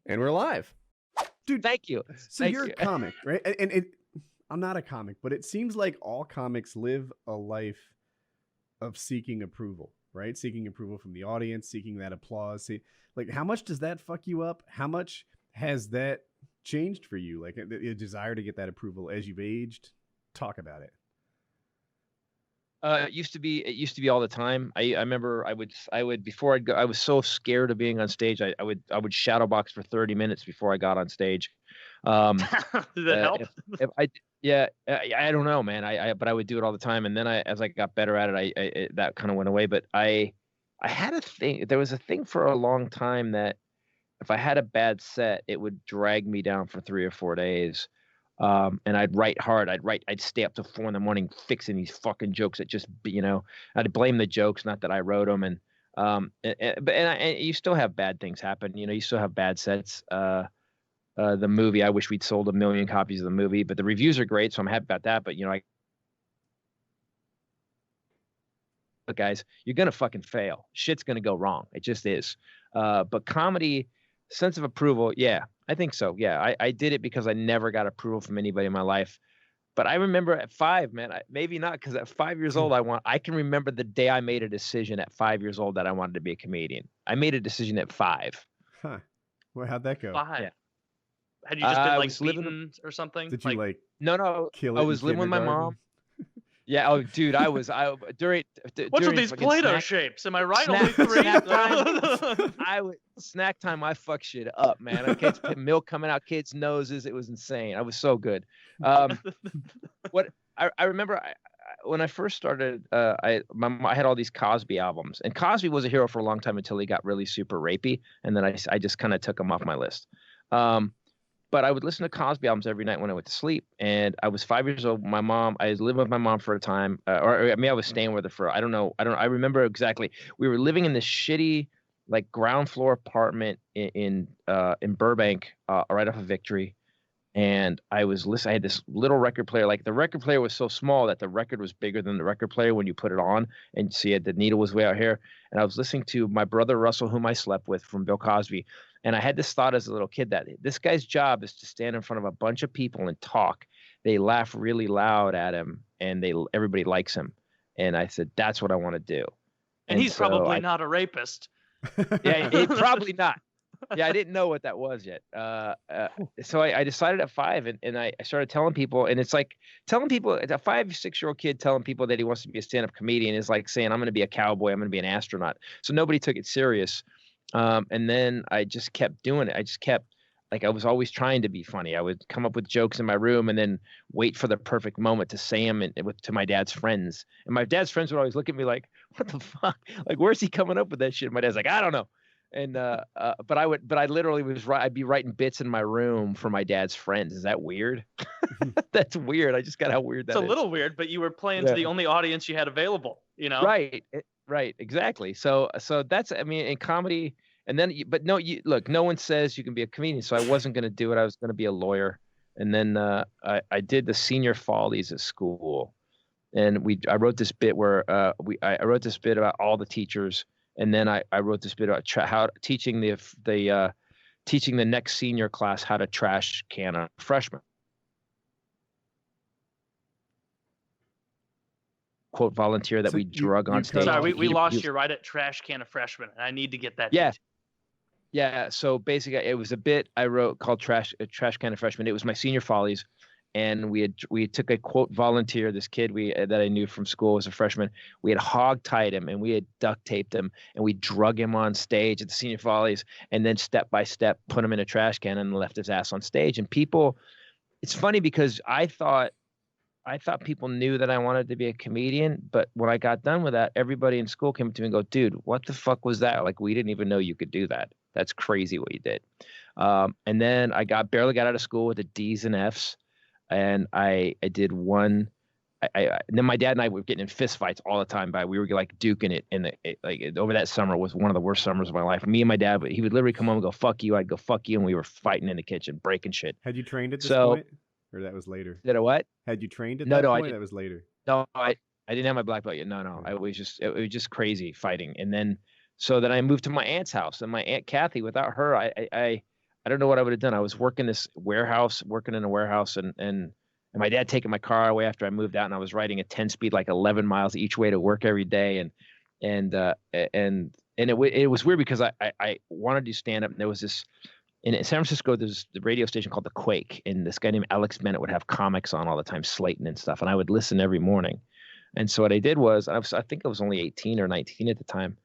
And we're live. Dude, thank you. So you're a comic, right? And I'm not a comic, but it seems like all comics live a life of seeking approval, right? Seeking approval from the audience, seeking that applause. Like, how much does that fuck you up? How much has that changed for you? Like, a desire to get that approval as you've aged? Talk about it. It used to be all the time. I remember I would before I'd go, I was so scared of being on stage. I would shadow box for 30 minutes before I got on stage. Did that help? I don't know, man. But I would do it all the time. And then as I got better at it, that kind of went away. But I had a thing. There was a thing for a long time that if I had a bad set, it would drag me down for 3 or 4 days. And I'd write hard. I'd stay up till 4 a.m. fixing these fucking jokes that just, I'd blame the jokes, not that I wrote them. And you still have bad things happen. You still have bad sets. The movie, I wish we'd sold 1 million copies of the movie, but the reviews are great. So I'm happy about that. But, look, guys, you're going to fucking fail. Shit's going to go wrong. It just is. But comedy, sense of approval. Yeah, I think so. Yeah, I did it because I never got approval from anybody in my life. But I remember at 5, man, maybe not, because at 5 years old, I can remember the day I made a decision at 5 years old that I wanted to be a comedian. I made a decision at 5. Huh. Well, how'd that go? 5. Yeah. Had you just been beaten or something? Did you No. kill it? I was living with my mom. Yeah. Oh, dude, What's with these Play-Doh shapes? Am I right? Only 3. Snack time. I fuck shit up, man. Kids, milk coming out kids' noses. It was insane. I was so good. What I remember, when I first started, I had all these Cosby albums, and Cosby was a hero for a long time until he got really super rapey, and then I just kind of took him off my list. But I would listen to Cosby albums every night when I went to sleep. And I was 5 years old. I was living with my mom for a time, I was staying with her for, I don't know. I remember exactly. We were living in this shitty, like, ground floor apartment in Burbank, right off of Victory. And I had this little record player. Like, the record player was so small that the record was bigger than the record player when you put it on. And see, the needle was way out here. And I was listening to my brother Russell, whom I slept with, from Bill Cosby. And I had this thought as a little kid that this guy's job is to stand in front of a bunch of people and talk. They laugh really loud at him, and everybody likes him. And I said, that's what I want to do. And he's probably not a rapist. Yeah, probably not. Yeah, I didn't know what that was yet. So I decided at 5, and I started telling people, and it's like telling people, a 5 or 6 year old kid telling people that he wants to be a stand-up comedian is like saying, I'm going to be a cowboy, I'm going to be an astronaut. So nobody took it serious. And then I just kept doing it. I just kept, I was always trying to be funny. I would come up with jokes in my room and then wait for the perfect moment to say them to my dad's friends. And my dad's friends would always look at me like, what the fuck? Like, where's he coming up with that shit? My dad's like, I don't know. And but I literally I'd be writing bits in my room for my dad's friends. Is that weird? That's weird. I just got how weird that is. It's a little weird, but you were playing to the only audience you had available, Right, exactly. So that's, in comedy. And then, look, no one says you can be a comedian. So I wasn't going to do it. I was going to be a lawyer. And then I did the senior follies at school, and I wrote this bit where I wrote this bit about all the teachers. And then I wrote this bit about how teaching the next senior class how to trash can a freshman. Quote volunteer that we drug on stage. Sorry, we lost you right at trash can a freshman, and I need to get that. Yeah. So basically, it was a bit I wrote called trash can a freshman. It was my senior follies. And we took a quote volunteer, this kid that I knew from school was a freshman. We had hog-tied him, and we had duct taped him, and we drug him on stage at the senior follies, and then step by step put him in a trash can and left his ass on stage. And people, it's funny because I thought people knew that I wanted to be a comedian, but when I got done with that, everybody in school came up to me and go, dude, what the fuck was that? Like, we didn't even know you could do that. That's crazy what you did. And then I barely got out of school with the D's and F's. And I did one. And then my dad and I were getting in fist fights all the time. We were like duking it, and over that summer was one of the worst summers of my life. Me and my dad, he would literally come home and go fuck you. I'd go fuck you, and we were fighting in the kitchen, breaking shit. Had you trained at this point, or that was later? Did I what? Had you trained at that point? That was later. No, I didn't have my black belt yet. No. It was just crazy fighting. And then I moved to my aunt's house, and my Aunt Kathy. Without her, I don't know what I would have done. I was working in a warehouse, and my dad taking my car away after I moved out, and I was riding a 10-speed, like 11 miles each way to work every day. And it was weird because I wanted to do stand up. And there was this in San Francisco, there's the radio station called The Quake, and this guy named Alex Bennett would have comics on all the time, Slayton and stuff. And I would listen every morning. And so what I did was, I think I was only 18 or 19 at the time.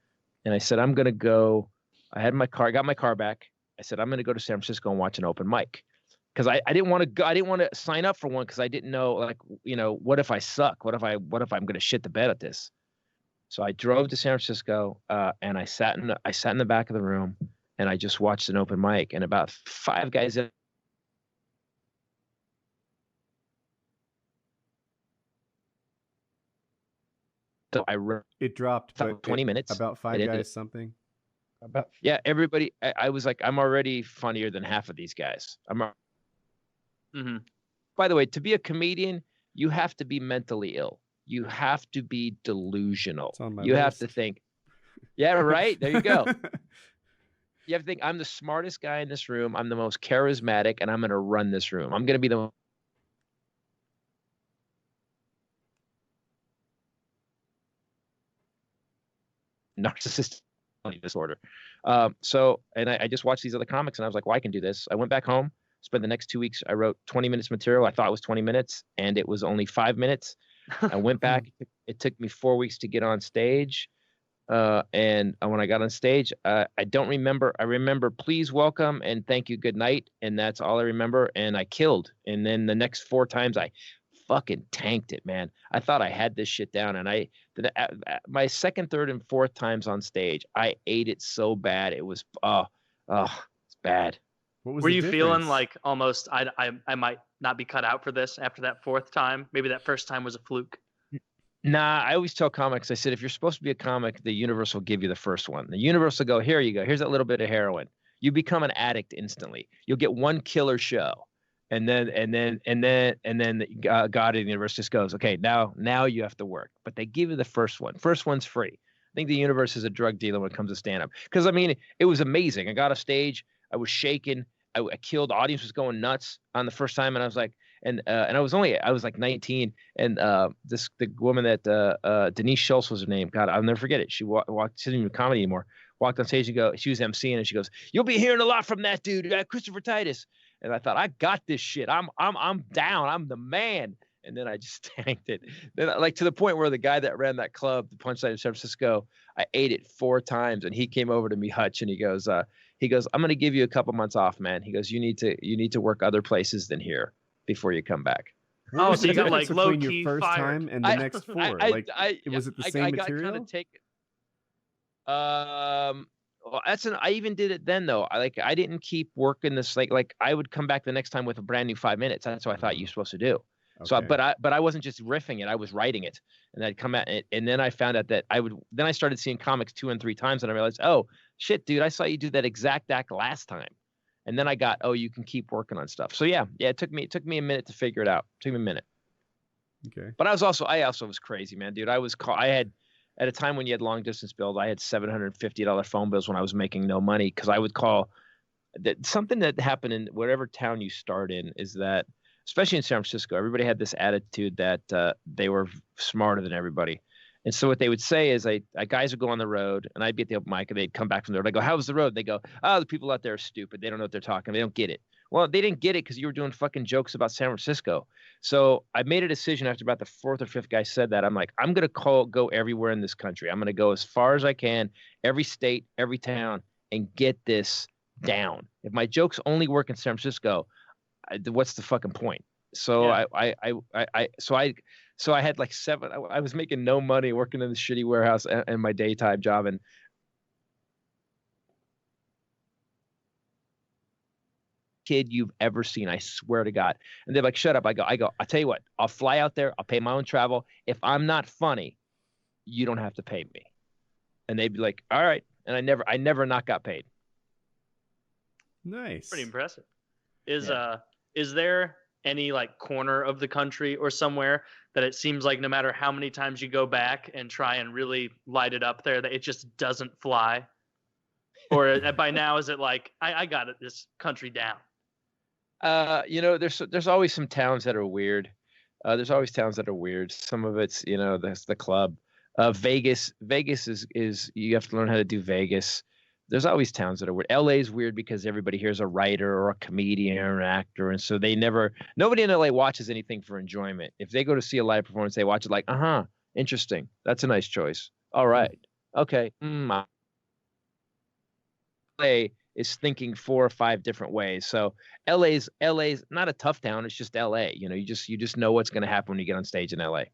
And I said, I'm going to go. I had my car, I got my car back. I said, I'm going to go to San Francisco and watch an open mic. Because I didn't want to go, I didn't want to sign up for one because I didn't know, like, what if I suck? What if I'm going to shit the bed at this? So I drove to San Francisco, and I sat in the back of the room, and I just watched an open mic, and about 5 guys in. So it dropped about 20 minutes. About 5 guys something. Everybody. I was like, I'm already funnier than half of these guys. By the way, to be a comedian, you have to be mentally ill. You have to be delusional. You have to think, yeah, right. There you go. You have to think, I'm the smartest guy in this room. I'm the most charismatic, and I'm going to run this room. I'm going to be the narcissistic disorder. And I just watched these other comics, and I was like, well, I can do this. I went back home, spent the next 2 weeks. I wrote 20 minutes material. I thought it was 20 minutes, and it was only 5 minutes. I went back. It took me 4 weeks to get on stage. And when I got on stage, I don't remember. I remember please, welcome, and thank you, good night. And that's all I remember. And I killed. And then the next 4 times I fucking tanked it, man. I thought I had this shit down. And my second, third, and fourth times on stage, I ate it so bad. It was, it's bad. Were you feeling like almost, I might not be cut out for this after that 4th time? Maybe that first time was a fluke. Nah, I always tell comics, I said, if you're supposed to be a comic, the universe will give you the first one. The universe will go, here you go. Here's that little bit of heroin. You become an addict instantly. You'll get one killer show. And then God in the universe just goes, okay, now you have to work. But they give you the first one. First one's free. I think the universe is a drug dealer when it comes to stand-up. Because, I mean, it was amazing. I got off stage. I was shaking. I killed. The audience was going nuts on the first time. And I was like, and I was like 19. And the woman that Denise Schultz was her name. God, I'll never forget it. She walked, she didn't even comedy anymore. Walked on stage and she was emceeing, and she goes, "You'll be hearing a lot from that dude, Christopher Titus." And I thought, I got this shit. I'm down. I'm the man. And then I just tanked it. Then, like, to the point where the guy that ran that club, the Punchline in San Francisco, I ate it 4 times, and he came over to me, Hutch, and he goes, I'm going to give you a couple months off, man. He goes, you need to work other places than here before you come back. Oh, so you got like low key your first fired. time and the next 4. Was it the same material? Kind of well, I even did it then though. I didn't keep working this like I would come back the next time with a brand new 5 minutes. That's what I thought you were supposed to do. Okay. So, but I wasn't just riffing it. I was writing it, and I'd come at it, and then I found out that then I started seeing comics 2 and 3 times, and I realized, oh shit, dude, I saw you do that exact act last time, and then I got, oh, you can keep working on stuff. So yeah, it took me a minute to figure it out. It took me a minute. Okay. But I also was crazy, man, dude. I had. At a time when you had long distance bills, I had $750 phone bills when I was making no money, because I would call. That something that happened in whatever town you start in is that, especially in San Francisco, everybody had this attitude that they were smarter than everybody. And so what they would say is, guys would go on the road, and I'd be at the open mic, and they'd come back from the road. I go, "How was the road?" And they go, "Oh, the people out there are stupid. They don't know what they're talking. They don't get it." Well, they didn't get it because you were doing fucking jokes about San Francisco. So I made a decision after about the 4th or 5th guy said that. I'm like, I'm going to go everywhere in this country. I'm going to go as far as I can, every state, every town, and get this down. If my jokes only work in San Francisco, what's the fucking point? So yeah. I had like 7. I was making no money working in the shitty warehouse and my daytime job, and kid you've ever seen, I swear to God. And they're like, shut up. I go, I'll tell you what, I'll fly out there, I'll pay my own travel. If I'm not funny, you don't have to pay me. And they'd be like, all right. And I never not got paid. Nice. Pretty impressive. Is there any like corner of the country or somewhere that it seems like no matter how many times you go back and try and really light it up there, that it just doesn't fly? Or by now, is it like I got it, this country down? There's always some towns that are weird. There's always towns that are weird. Some of it's, that's the club. Vegas is you have to learn how to do Vegas. There's always towns that are weird. LA is weird because everybody here is a writer or a comedian or an actor, and so nobody in LA watches anything for enjoyment. If they go to see a live performance, they watch it like, interesting. That's a nice choice. All right, okay. LA is thinking 4 or 5 different ways. So LA's not a tough town. It's just LA. You just know what's going to happen when you get on stage in LA.